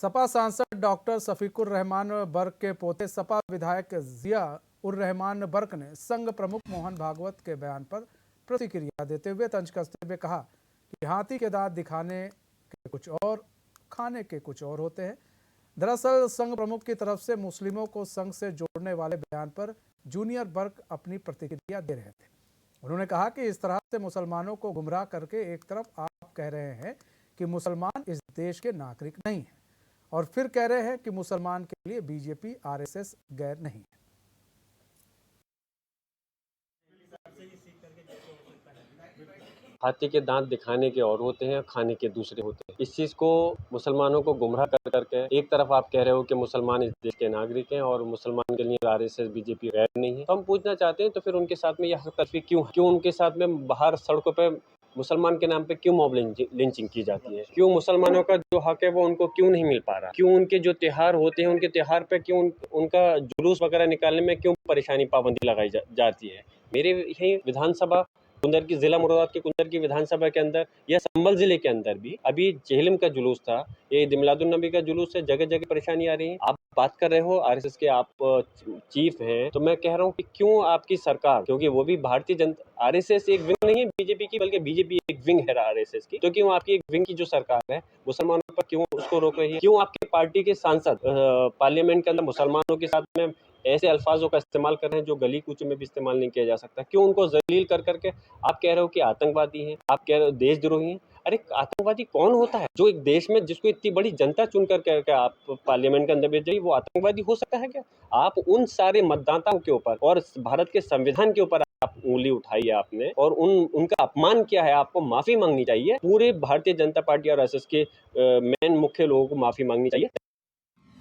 सपा सांसद डॉक्टर शफीकुर रहमान बर्क के पोते सपा विधायक जिया उर रहमान बर्क ने संघ प्रमुख मोहन भागवत के बयान पर प्रतिक्रिया देते हुए तंज कसते हुए कहा कि हाथी के दांत दिखाने के कुछ और, खाने के कुछ और होते हैं। दरअसल संघ प्रमुख की तरफ से मुस्लिमों को संघ से जोड़ने वाले बयान पर जूनियर बर्क अपनी प्रतिक्रिया दे रहे थे। उन्होंने कहा कि इस तरह से मुसलमानों को गुमराह करके एक तरफ आप कह रहे हैं कि मुसलमान इस देश के नागरिक नहीं हैं और फिर कह रहे हैं कि मुसलमान के लिए बीजेपी आरएसएस गैर नहीं है। हाथी के दांत दिखाने के और होते हैं, खाने के दूसरे होते हैं। इस चीज को मुसलमानों को गुमराह कर करके एक तरफ आप कह रहे हो कि मुसलमान इस देश के नागरिक हैं और मुसलमान के लिए आरएसएस बीजेपी गैर नहीं है। तो हम पूछना चाहते हैं तो फिर उनके साथ में यह हकतलफी क्यों उनके साथ में बाहर सड़कों पे मुसलमान के नाम पे क्यों मॉब लिंचिंग की जाती है? क्यों मुसलमानों का जो हक है वो उनको क्यों नहीं मिल पा रहा? क्यों उनके जो त्योहार होते हैं उनके त्योहार पे क्यों उनका जुलूस वगैरह निकालने में क्यों परेशानी पाबंदी लगाई जाती है? मेरे यही विधानसभा कुंदर की जिला मुरादाबाद के कुंदर की विधानसभा के अंदर या संभल जिले के अंदर भी अभी जेहलम का जुलूस था, ये ईद मिलादुन नबी का जुलूस है, जगह जगह परेशानी आ रही है। आप बात कर रहे हो आरएसएस के, आप चीफ हैं, तो मैं कह रहा हूँ कि क्यों आपकी सरकार, क्योंकि वो भी भारतीय जनता, आरएसएस एक विंग नहीं है बीजेपी की, बल्कि बीजेपी एक विंग है आरएसएस की, तो क्यों आपकी एक विंग की जो सरकार है मुसलमानों पर क्यों उसको रोक रही है? क्यों आपकी पार्टी के सांसद पार्लियामेंट के अंदर मुसलमानों के साथ में ऐसे अल्फाजों का इस्तेमाल कर रहे हैं जो गली कूचे में भी इस्तेमाल नहीं किया जा सकता? क्यों उनको जलील कर करके आप कह रहे हो कि आतंकवादी हैं, आप कह रहे हो देशद्रोही हैं? अरे आतंकवादी कौन होता है? जो एक देश में जिसको इतनी बड़ी जनता चुन करके आप पार्लियामेंट के अंदर भेज रही, वो आतंकवादी हो सकता है क्या? आप उन सारे मतदाताओं के ऊपर और भारत के संविधान के ऊपर आप उंगली उठाई है आपने और उनका अपमान किया है। आपको माफी मांगनी चाहिए। पूरे भारतीय जनता पार्टी और आरएसएस के मेन मुख्य लोगों को माफी मांगनी चाहिए।